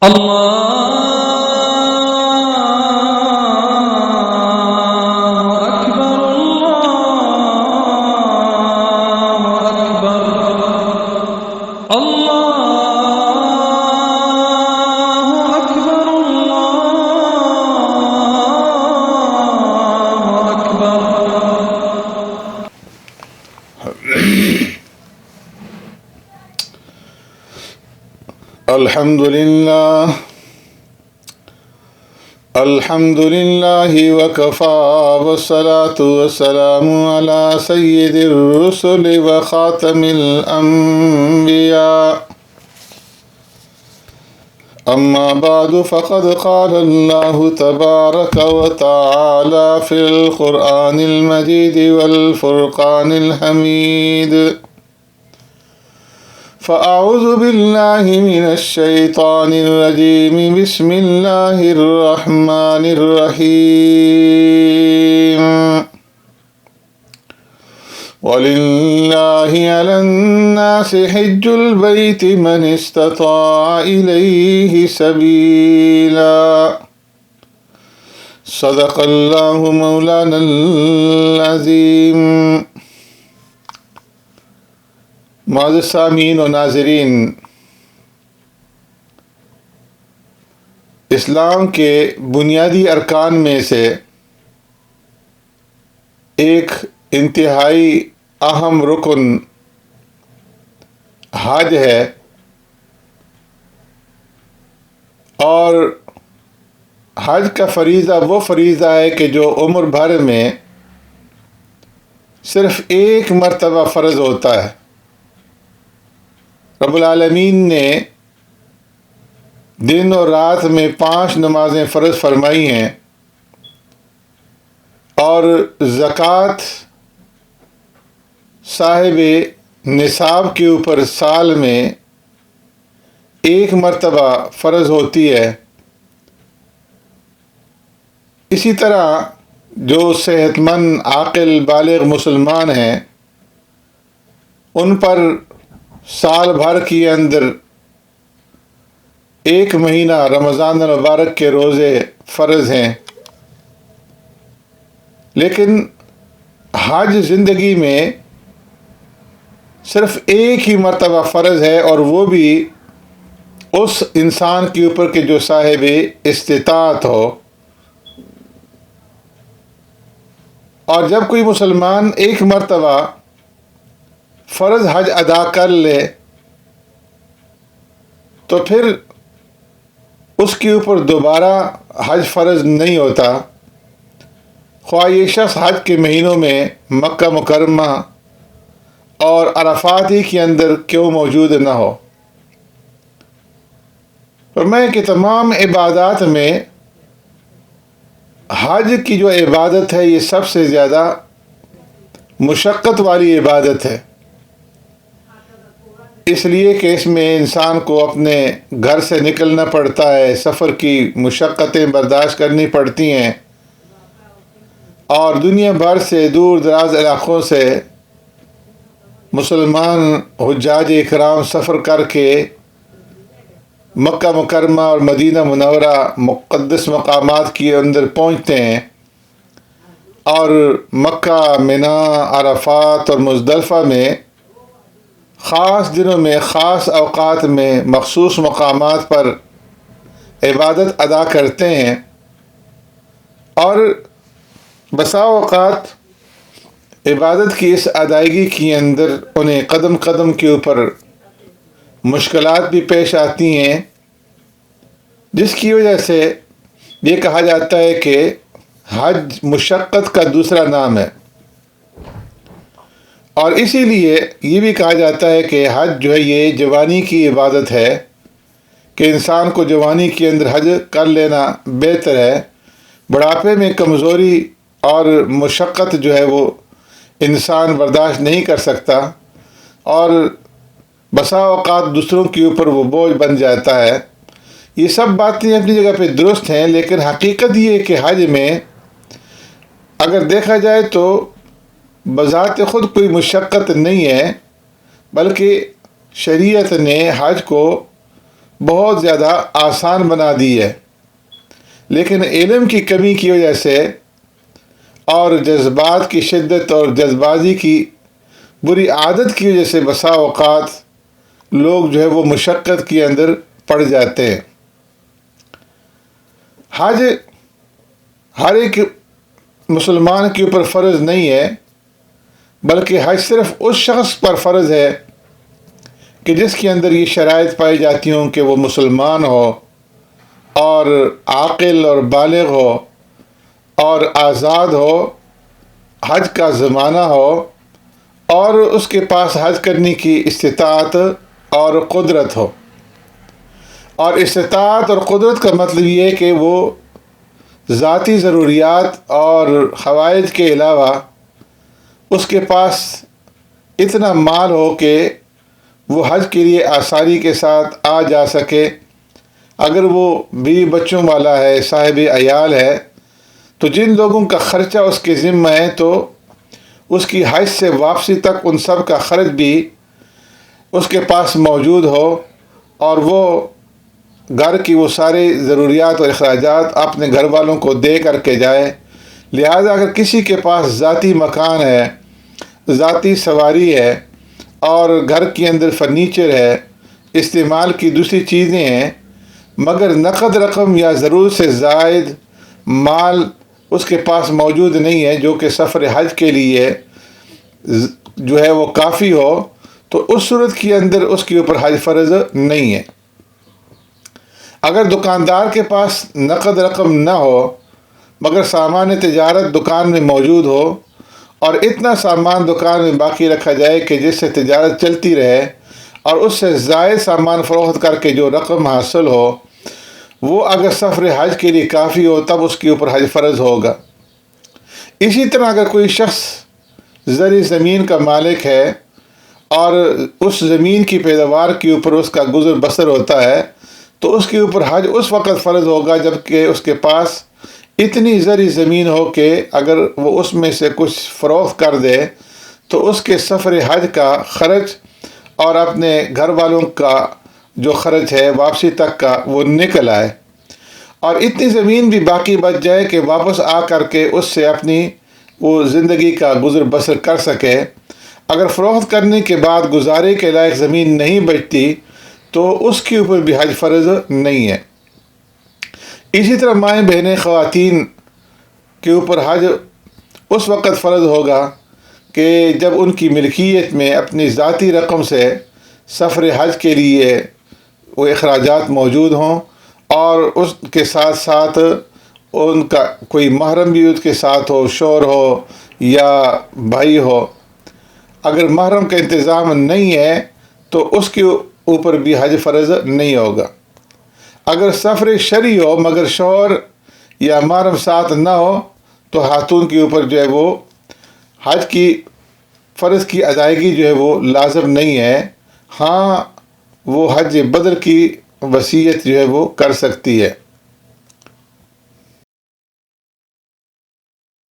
الله أكبر الله أكبر الله أكبر الحمد لله وكفى والصلاة والسلام على سيد الرسل وخاتم الأنبياء أما بعد فقد قال الله تبارك وتعالى في القرآن المجيد والفرقان الحميد فأعوذ بالله من الشيطان الرجيم بسم الله الرحمن الرحيم ولله على الناس حج البيت من استطاع إليه سبيلا صدق الله مولانا العظيم. معزز سامعین و ناظرین، اسلام کے بنیادی ارکان میں سے ایک انتہائی اہم رکن حج ہے، اور حج کا فریضہ وہ فریضہ ہے کہ جو عمر بھر میں صرف ایک مرتبہ فرض ہوتا ہے۔ رب العالمین نے دن اور رات میں 5 نمازیں فرض فرمائی ہیں، اور زکوٰۃ صاحب نصاب کے اوپر سال میں ایک مرتبہ فرض ہوتی ہے۔ اسی طرح جو صحت مند عاقل بالغ مسلمان ہیں ان پر سال بھر کے اندر ایک مہینہ رمضان المبارک کے روزے فرض ہیں، لیکن حج زندگی میں صرف ایک ہی مرتبہ فرض ہے، اور وہ بھی اس انسان کے اوپر کہ جو صاحب استطاعت ہو۔ اور جب کوئی مسلمان ایک مرتبہ فرض حج ادا کر لے تو پھر اس کے اوپر دوبارہ حج فرض نہیں ہوتا، خواہ یہ شخص حج کے مہینوں میں مکہ مکرمہ اور عرفات ہی کے اندر کیوں موجود نہ ہو۔ فرمایا کہ تمام عبادات میں حج کی جو عبادت ہے یہ سب سے زیادہ مشقت والی عبادت ہے، اس لیے کہ اس میں انسان کو اپنے گھر سے نکلنا پڑتا ہے، سفر کی مشقتیں برداشت کرنی پڑتی ہیں، اور دنیا بھر سے دور دراز علاقوں سے مسلمان حجاج اکرام سفر کر کے مکہ مکرمہ اور مدینہ منورہ مقدس مقامات کے اندر پہنچتے ہیں، اور مکہ، منی، عرفات اور مزدلفہ میں خاص دنوں میں خاص اوقات میں مخصوص مقامات پر عبادت ادا کرتے ہیں، اور بسا اوقات عبادت کی اس ادائیگی کے اندر انہیں قدم قدم کے اوپر مشکلات بھی پیش آتی ہیں، جس کی وجہ سے یہ کہا جاتا ہے کہ حج مشقت کا دوسرا نام ہے۔ اور اسی لیے یہ بھی کہا جاتا ہے کہ حج جو ہے یہ جوانی کی عبادت ہے، کہ انسان کو جوانی کے اندر حج کر لینا بہتر ہے۔ بڑھاپے میں کمزوری اور مشقت جو ہے وہ انسان برداشت نہیں کر سکتا، اور بسا اوقات دوسروں کے اوپر وہ بوجھ بن جاتا ہے۔ یہ سب باتیں اپنی جگہ پہ درست ہیں، لیکن حقیقت یہ ہے کہ حج میں اگر دیکھا جائے تو بذات خود کوئی مشقت نہیں ہے، بلکہ شریعت نے حج کو بہت زیادہ آسان بنا دی ہے، لیکن علم کی کمی کی وجہ سے اور جذبات کی شدت اور جذب بازی کی بری عادت کی وجہ سے بسا اوقات لوگ جو ہے وہ مشقت کے اندر پڑ جاتے ہیں۔ حج ہر ایک مسلمان کے اوپر فرض نہیں ہے، بلکہ حج صرف اس شخص پر فرض ہے کہ جس کے اندر یہ شرائط پائی جاتی ہوں کہ وہ مسلمان ہو اور عاقل اور بالغ ہو اور آزاد ہو، حج کا زمانہ ہو اور اس کے پاس حج کرنے کی استطاعت اور قدرت ہو۔ اور استطاعت اور قدرت کا مطلب یہ ہے کہ وہ ذاتی ضروریات اور حوائج کے علاوہ اس کے پاس اتنا مال ہو کہ وہ حج کے لیے آسانی کے ساتھ آ جا سکے۔ اگر وہ بیوی بچوں والا ہے، صاحب عیال ہے، تو جن لوگوں کا خرچہ اس کے ذمہ ہے تو اس کی حج سے واپسی تک ان سب کا خرچ بھی اس کے پاس موجود ہو اور وہ گھر کی وہ سارے ضروریات اور اخراجات اپنے گھر والوں کو دے کر کے جائے۔ لہذا اگر کسی کے پاس ذاتی مکان ہے، ذاتی سواری ہے اور گھر کے اندر فرنیچر ہے، استعمال کی دوسری چیزیں ہیں، مگر نقد رقم یا ضرورت سے زائد مال اس کے پاس موجود نہیں ہے جو کہ سفر حج کے لیے جو ہے وہ کافی ہو، تو اس صورت کے اندر اس کے اوپر حج فرض نہیں ہے۔ اگر دکاندار کے پاس نقد رقم نہ ہو مگر سامان تجارت دکان میں موجود ہو اور اتنا سامان دکان میں باقی رکھا جائے کہ جس سے تجارت چلتی رہے اور اس سے زائد سامان فروخت کر کے جو رقم حاصل ہو وہ اگر سفر حج کے لیے کافی ہو تب اس کے اوپر حج فرض ہوگا۔ اسی طرح اگر کوئی شخص زرعی زمین کا مالک ہے اور اس زمین کی پیداوار کے اوپر اس کا گزر بسر ہوتا ہے تو اس کے اوپر حج اس وقت فرض ہوگا جب کہ اس کے پاس اتنی زرعی زمین ہو کہ اگر وہ اس میں سے کچھ فروخت کر دے تو اس کے سفر حج کا خرچ اور اپنے گھر والوں کا جو خرچ ہے واپسی تک کا وہ نکل آئے، اور اتنی زمین بھی باقی بچ جائے کہ واپس آ کر کے اس سے اپنی وہ زندگی کا گزر بسر کر سکے۔ اگر فروخت کرنے کے بعد گزارے کے لائق زمین نہیں بچتی تو اس کے اوپر بھی حج فرض نہیں ہے۔ اسی طرح مائیں بہنیں خواتین کے اوپر حج اس وقت فرض ہوگا کہ جب ان کی ملکیت میں اپنی ذاتی رقم سے سفر حج کے لیے وہ اخراجات موجود ہوں اور اس کے ساتھ ساتھ ان کا کوئی محرم بھی اس کے ساتھ ہو، شوہر ہو یا بھائی ہو۔ اگر محرم کا انتظام نہیں ہے تو اس کے اوپر بھی حج فرض نہیں ہوگا۔ اگر سفر شرعی ہو مگر شوہر یا محرم ساتھ نہ ہو تو خاتون کے اوپر جو ہے وہ حج کی فرض کی ادائیگی جو ہے وہ لازم نہیں ہے، ہاں وہ حج بدر کی وصیت جو ہے وہ کر سکتی ہے۔